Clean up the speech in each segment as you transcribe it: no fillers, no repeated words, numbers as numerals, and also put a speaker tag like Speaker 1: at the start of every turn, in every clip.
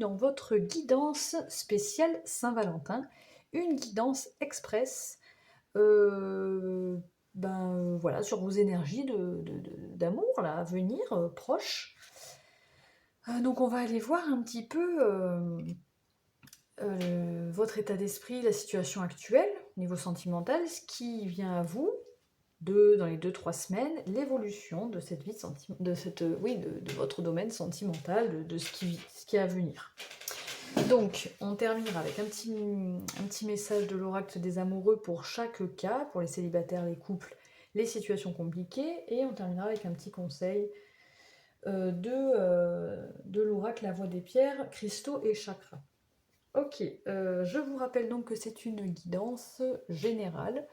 Speaker 1: dans votre guidance spéciale Saint-Valentin, une guidance express, heu, voilà, sur vos énergies d'amour là, à venir, proches. Donc on va aller voir un petit peu, votre état d'esprit, la situation actuelle, au niveau sentimental, ce qui vient à vous dans les 2 3 semaines, l'évolution de cette vie de cette, oui, de votre domaine sentimental, de ce qui est à venir. Donc, on terminera avec un petit message de l'oracle des amoureux pour chaque cas, pour les célibataires, les couples, les situations compliquées, et on terminera avec un petit conseil de l'oracle La Voix des Pierres, Cristaux et Chakras. Ok, je vous rappelle donc que c'est une guidance générale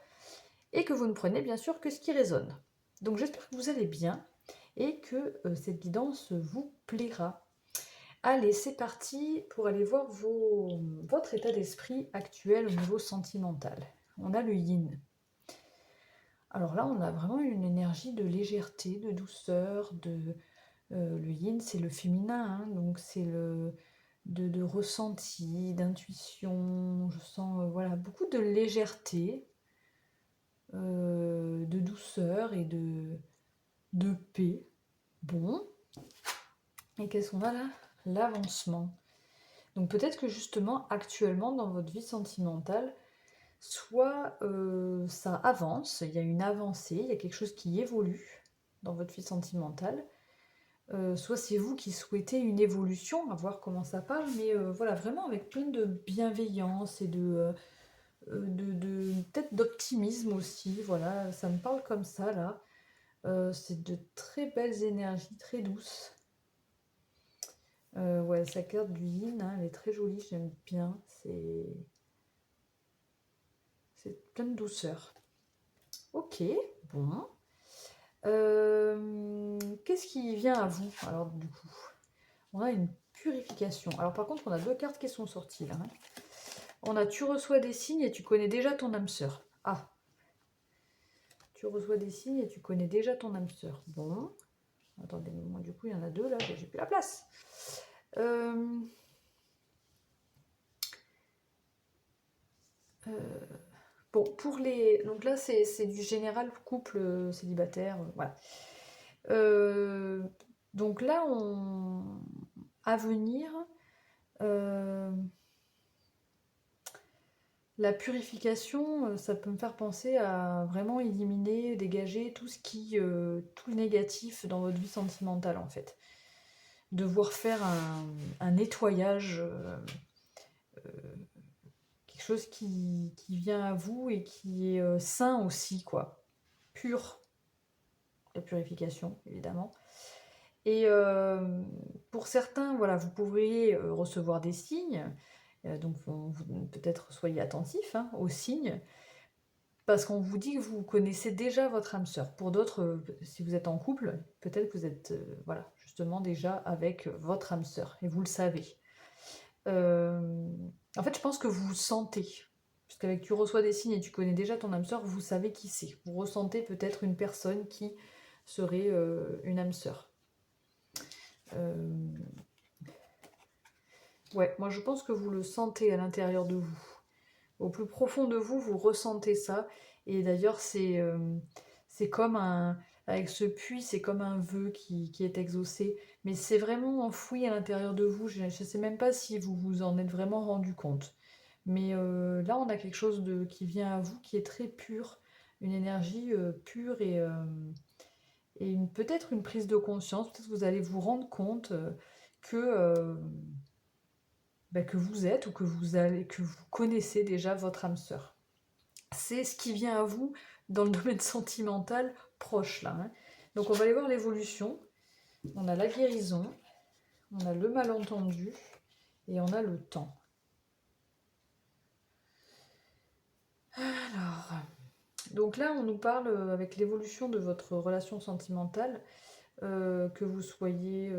Speaker 1: et que vous ne prenez bien sûr que ce qui résonne. Donc j'espère que vous allez bien et que cette guidance vous plaira. Allez, c'est parti pour aller voir votre état d'esprit actuel au niveau sentimental. On a le yin. Alors là, on a vraiment une énergie de légèreté, de douceur, le yin, c'est le féminin, hein, donc c'est de ressenti, d'intuition. Je sens voilà, beaucoup de légèreté, de douceur et de paix. Bon. Et qu'est-ce qu'on a là? L'avancement. Donc peut-être que justement, actuellement, dans votre vie sentimentale, soit ça avance, il y a une avancée, il y a quelque chose qui évolue dans votre vie sentimentale, soit c'est vous qui souhaitez une évolution, à voir comment ça parle, mais voilà, vraiment avec plein de bienveillance et peut-être d'optimisme aussi, voilà, ça me parle comme ça là. C'est de très belles énergies, très douces. Ouais, sa carte du yin, hein, elle est très jolie, j'aime bien. C'est plein de douceur. Ok, bon. Qu'est-ce qui vient à vous, alors, du coup? On a une purification. Alors, par contre, on a 2 cartes qui sont sorties, là. Hein. On a tu reçois des signes et tu connais déjà ton âme sœur. Ah, tu reçois des signes et tu connais déjà ton âme sœur. Bon. Attendez, moi, du coup, il y en a 2, là, j'ai plus la place. Bon, pour les... Donc là, c'est du général couple célibataire, voilà. Donc là, à venir, la purification, ça peut me faire penser à vraiment éliminer, dégager tout tout le négatif dans votre vie sentimentale, en fait. Devoir faire un nettoyage, quelque chose qui vient à vous et qui est sain aussi, quoi. Pur, la purification, évidemment. Et pour certains, voilà, vous pourriez recevoir des signes, donc peut-être soyez attentifs hein, aux signes, parce qu'on vous dit que vous connaissez déjà votre âme sœur. Pour d'autres, si vous êtes en couple, peut-être que vous êtes voilà, justement déjà avec votre âme sœur, et vous le savez. En fait, je pense que vous sentez, puisqu'avec tu reçois des signes et tu connais déjà ton âme sœur, vous savez qui c'est. Vous ressentez peut-être une personne qui serait une âme sœur. Ouais, moi je pense que vous le sentez à l'intérieur de vous. Au plus profond de vous, vous ressentez ça. Et d'ailleurs, c'est comme un... Avec ce puits, c'est comme un vœu qui est exaucé. Mais c'est vraiment enfoui à l'intérieur de vous. Je ne sais même pas si vous vous en êtes vraiment rendu compte. Mais là, on a quelque chose qui vient à vous qui est très pur. Une énergie pure et peut-être une prise de conscience. Peut-être que vous allez vous rendre compte que... que vous êtes ou que vous connaissez déjà votre âme sœur. C'est ce qui vient à vous dans le domaine sentimental proche là. Hein. Donc on va aller voir l'évolution. On a la guérison, on a le malentendu et on a le temps. Alors, donc là on nous parle avec l'évolution de votre relation sentimentale, que vous soyez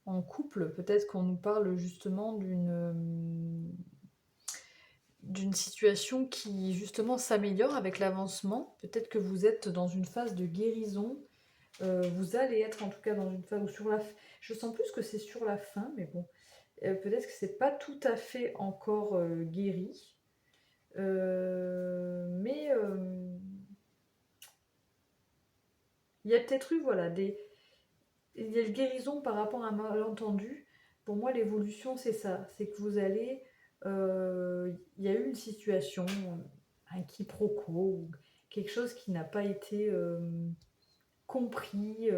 Speaker 1: en couple, peut-être qu'on nous parle justement d'une situation qui justement s'améliore avec l'avancement. Peut-être que vous êtes dans une phase de guérison. Vous allez être en tout cas dans une phase où je sens plus que c'est sur la fin, mais bon. peut-être que c'est pas tout à fait encore guéri. Mais il y a peut-être eu, voilà, il y a une guérison par rapport à un malentendu. Pour moi, l'évolution, c'est ça. C'est que vous allez... Il y a eu une situation, un quiproquo, ou quelque chose qui n'a pas été compris.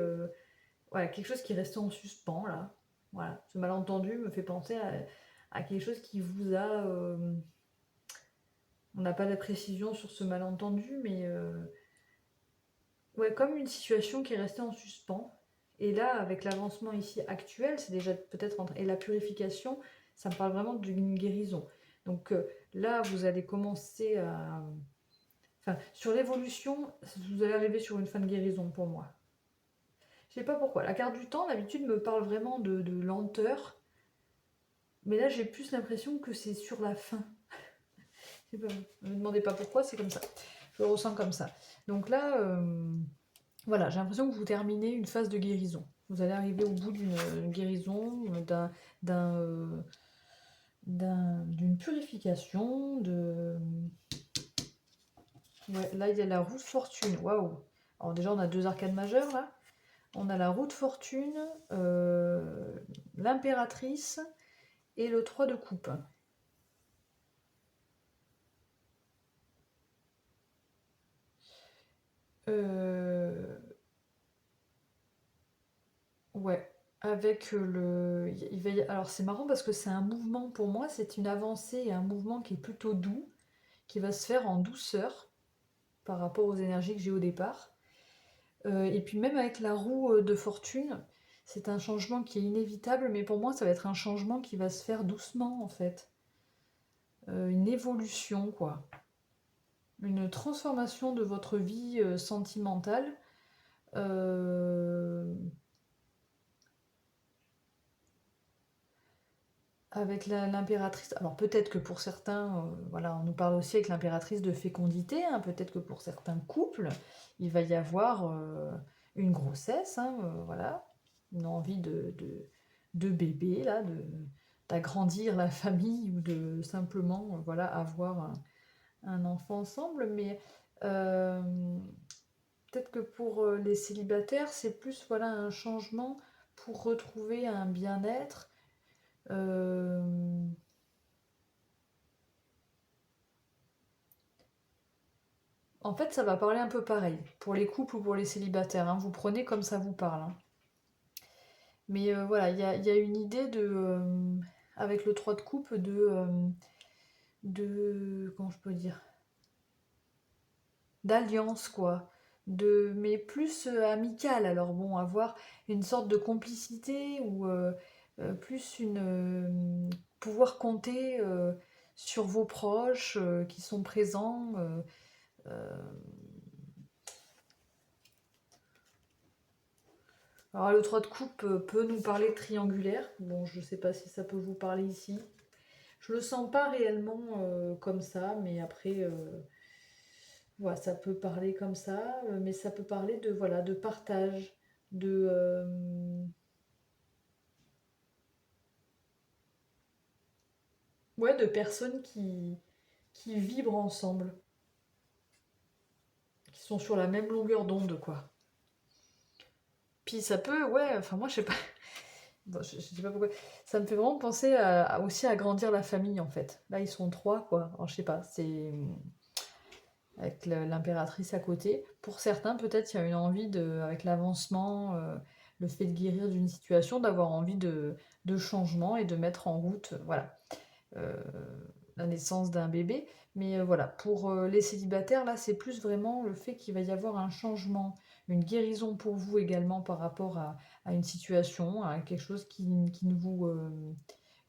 Speaker 1: Voilà, quelque chose qui restait en suspens, là. Voilà, ce malentendu me fait penser à quelque chose qui vous a... on n'a pas de précision sur ce malentendu, mais... ouais, comme une situation qui est restée en suspens. Et là, avec l'avancement ici actuel, c'est déjà peut-être... Et la purification, ça me parle vraiment d'une guérison. Donc là, vous allez commencer à... Enfin, sur l'évolution, vous allez arriver sur une fin de guérison pour moi. Je sais pas pourquoi. La carte du temps, d'habitude, me parle vraiment de lenteur. Mais là, j'ai plus l'impression que c'est sur la fin. Je sais pas, ne me demandez pas pourquoi, c'est comme ça. Je le ressens comme ça. Donc là, voilà, j'ai l'impression que vous terminez une phase de guérison. Vous allez arriver au bout d'une guérison, d'une purification, Ouais, là, il y a la roue de fortune. Waouh! Alors déjà, on a 2 arcades majeures, là. On a la roue de fortune, l'impératrice et le 3 de coupe. Ouais, avec alors c'est marrant parce que c'est un mouvement pour moi, c'est une avancée et un mouvement qui est plutôt doux, qui va se faire en douceur par rapport aux énergies que j'ai au départ. Et puis même avec la roue de fortune, c'est un changement qui est inévitable, mais pour moi ça va être un changement qui va se faire doucement en fait. Une évolution quoi. Une transformation de votre vie sentimentale. Euh, Avec l'impératrice, alors peut-être que pour certains, voilà, on nous parle aussi avec l'impératrice de fécondité, hein, peut-être que pour certains couples, il va y avoir une grossesse, hein, voilà, une envie de bébé, là, d'agrandir la famille ou de simplement voilà, avoir un enfant ensemble, mais euh, peut-être que pour les célibataires, c'est plus voilà, un changement pour retrouver un bien-être. euh, En fait, ça va parler un peu pareil, pour les couples ou pour les célibataires, hein. Vous prenez comme ça vous parle, hein. Mais voilà, il y a une idée avec le 3 de coupe, comment je peux dire, d'alliance, quoi. Mais plus amicale. Alors bon, avoir une sorte de complicité ou plus pouvoir compter sur vos proches qui sont présents. Euh, Alors le 3 de coupe peut nous parler de triangulaire. Bon, je ne sais pas si ça peut vous parler ici. Je le sens pas réellement comme ça, mais après, voilà, ça peut parler comme ça, mais ça peut parler de voilà, de partage, de ouais, de personnes qui vibrent ensemble, qui sont sur la même longueur d'onde, quoi. Puis ça peut, ouais, enfin moi je sais pas, bon, je sais pas pourquoi, ça me fait vraiment penser aussi à agrandir la famille en fait. Là ils sont 3 quoi. Alors je sais pas, c'est avec l'impératrice à côté. Pour certains, peut-être il y a une envie avec l'avancement, le fait de guérir d'une situation, d'avoir envie de changement et de mettre en route, voilà, euh, la naissance d'un bébé. Mais voilà, pour les célibataires, là, c'est plus vraiment le fait qu'il va y avoir un changement, une guérison pour vous également par rapport à une situation, à quelque chose qui ne vous...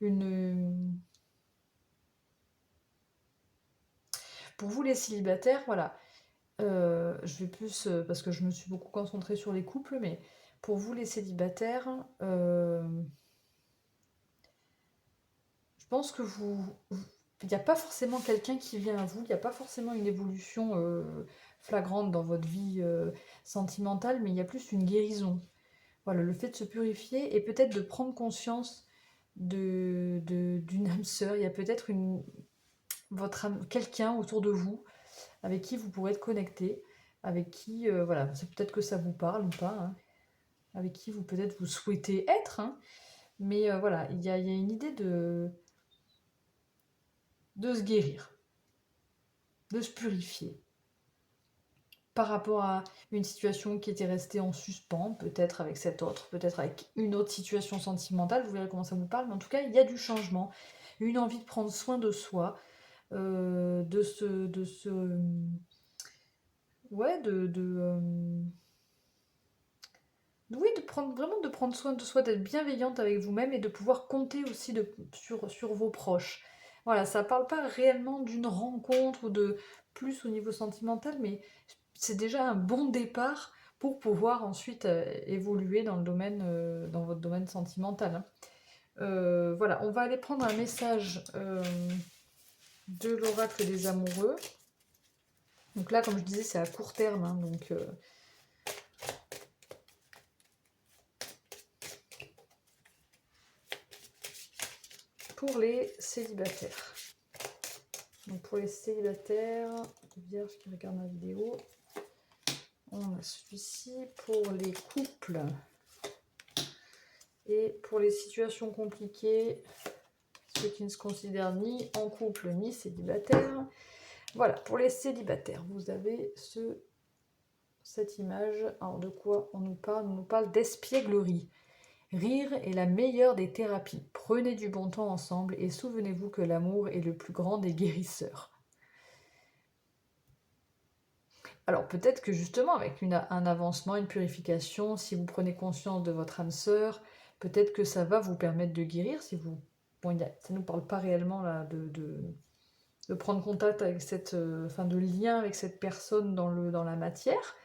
Speaker 1: une, pour vous les célibataires, voilà, je vais plus, parce que je me suis beaucoup concentrée sur les couples, mais pour vous les célibataires, je pense que il n'y a pas forcément quelqu'un qui vient à vous, il n'y a pas forcément une évolution flagrante dans votre vie sentimentale, mais il y a plus une guérison. Voilà, le fait de se purifier et peut-être de prendre conscience, d'une âme sœur. Il y a peut-être quelqu'un autour de vous avec qui vous pourrez être connecté, avec qui, voilà, c'est peut-être que ça vous parle ou pas, hein, avec qui vous peut-être vous souhaitez être, hein, mais voilà, il y a une idée de se guérir, de se purifier par rapport à une situation qui était restée en suspens, peut-être avec cet autre, peut-être avec une autre situation sentimentale, vous verrez comment ça vous parle, mais en tout cas, il y a du changement, une envie de prendre soin de soi, ouais, oui, de prendre soin de soi, d'être bienveillante avec vous-même et de pouvoir compter aussi sur vos proches. Voilà, ça parle pas réellement d'une rencontre ou de plus au niveau sentimental, mais c'est déjà un bon départ pour pouvoir ensuite évoluer dans votre domaine sentimental, hein. Voilà, on va aller prendre un message de l'oracle des amoureux. Donc là, comme je disais, c'est à court terme, hein, donc pour les célibataires. Donc pour les célibataires, vierges qui regardent la vidéo, on a celui-ci. Pour les couples et pour les situations compliquées, ceux qui ne se considèrent ni en couple ni célibataires. Voilà, pour les célibataires, vous avez cette image. Alors de quoi on nous parle? On nous parle d'espièglerie. Rire est la meilleure des thérapies. Prenez du bon temps ensemble et souvenez-vous que l'amour est le plus grand des guérisseurs. Alors peut-être que justement avec un avancement, une purification, si vous prenez conscience de votre âme sœur, peut-être que ça va vous permettre de guérir. Si vous, bon, ça ne nous parle pas réellement là, de prendre contact avec de lien avec cette personne dans la matière,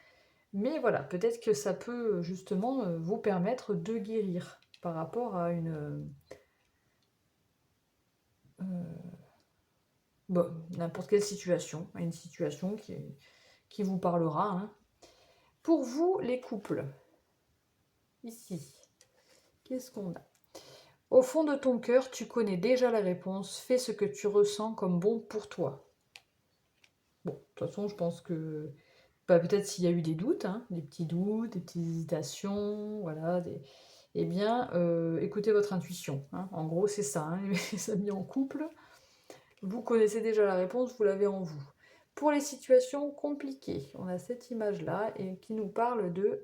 Speaker 1: mais voilà, peut-être que ça peut justement vous permettre de guérir par rapport à n'importe quelle situation, à une situation qui vous parlera, hein. Pour vous, les couples, ici, qu'est-ce qu'on a? Au fond de ton cœur, tu connais déjà la réponse. Fais ce que tu ressens comme bon pour toi. Bon, de toute façon, je pense que peut-être s'il y a eu des doutes, hein, des petits doutes, des petites hésitations, voilà, eh bien, écoutez votre intuition, hein. En gros, c'est ça, hein, les amis en couple. Vous connaissez déjà la réponse, vous l'avez en vous. Pour les situations compliquées, on a cette image-là et qui nous parle de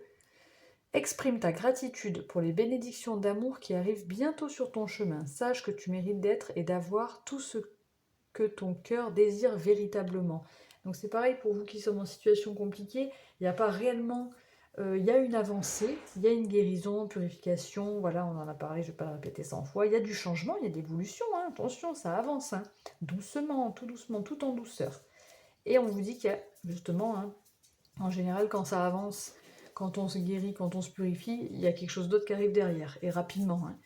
Speaker 1: exprime ta gratitude pour les bénédictions d'amour qui arrivent bientôt sur ton chemin. Sache que tu mérites d'être et d'avoir tout ce que ton cœur désire véritablement. Donc c'est pareil pour vous qui sommes en situation compliquée, il n'y a pas réellement... il y a une avancée, il y a une guérison, purification, voilà, on en a parlé, je ne vais pas le répéter 100 fois. Il y a du changement, il y a de l'évolution, hein, attention, ça avance, hein, doucement, tout en douceur. Et on vous dit qu'il y a justement, hein, en général, quand ça avance, quand on se guérit, quand on se purifie, il y a quelque chose d'autre qui arrive derrière, et rapidement, hein.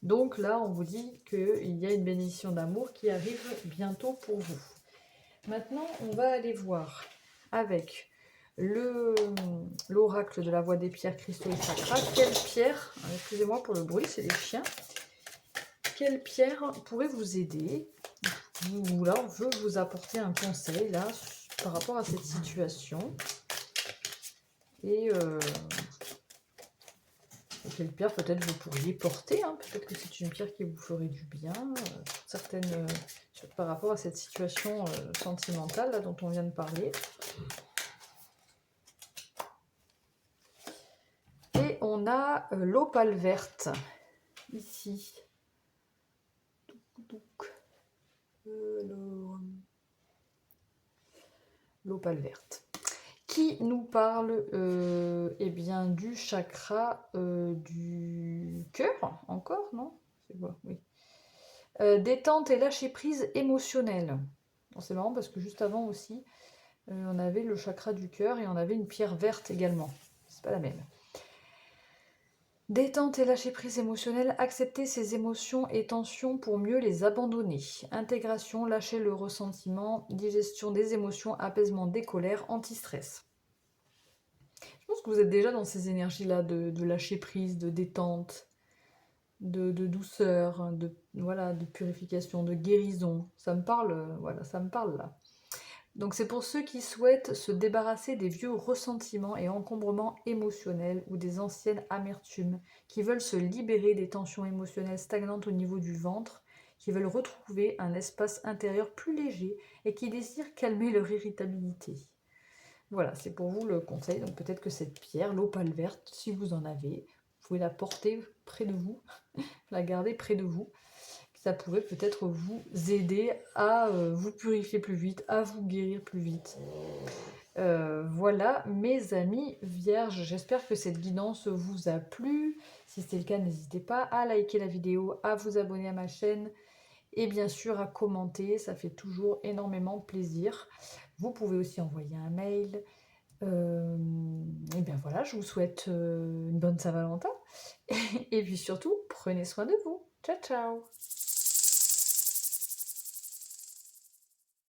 Speaker 1: Donc là, on vous dit qu'il y a une bénédiction d'amour qui arrive bientôt pour vous. Maintenant, on va aller voir avec l'oracle de la voie des pierres, cristaux et chakras. Quelle pierre, excusez-moi pour le bruit, c'est les chiens. Quelle pierre pourrait vous aider? Ou là, on veut vous apporter un conseil là par rapport à cette situation. Et quelle pierre peut-être vous pourriez porter, hein, peut-être que c'est une pierre qui vous ferait du bien, par rapport à cette situation sentimentale là, dont on vient de parler. Et on a l'opale verte, ici. L'opale verte. Qui nous parle eh bien, du chakra du cœur, encore, non? C'est quoi? Oui. Détente et lâcher prise émotionnelle. C'est marrant parce que juste avant aussi, on avait le chakra du cœur et on avait une pierre verte également. C'est pas la même. Détente et lâcher prise émotionnelle, accepter ses émotions et tensions pour mieux les abandonner. Intégration, lâcher le ressentiment, digestion des émotions, apaisement des colères, anti-stress. Je pense que vous êtes déjà dans ces énergies-là de lâcher prise, de détente. de douceur, hein, voilà, de purification, de guérison. Ça me parle, voilà, ça me parle là. Donc c'est pour ceux qui souhaitent se débarrasser des vieux ressentiments et encombrements émotionnels ou des anciennes amertumes, qui veulent se libérer des tensions émotionnelles stagnantes au niveau du ventre, qui veulent retrouver un espace intérieur plus léger et qui désirent calmer leur irritabilité. Voilà, c'est pour vous le conseil. Donc peut-être que cette pierre, l'opale verte, si vous en avez, vous pouvez la porter près de vous, la garder près de vous. Ça pourrait peut-être vous aider à vous purifier plus vite, à vous guérir plus vite. Voilà, mes amis vierges, j'espère que cette guidance vous a plu. Si c'est le cas, n'hésitez pas à liker la vidéo, à vous abonner à ma chaîne et bien sûr à commenter, ça fait toujours énormément plaisir. Vous pouvez aussi envoyer un mail. Et bien voilà, je vous souhaite une bonne Saint-Valentin. Et puis surtout, prenez soin de vous. Ciao, ciao!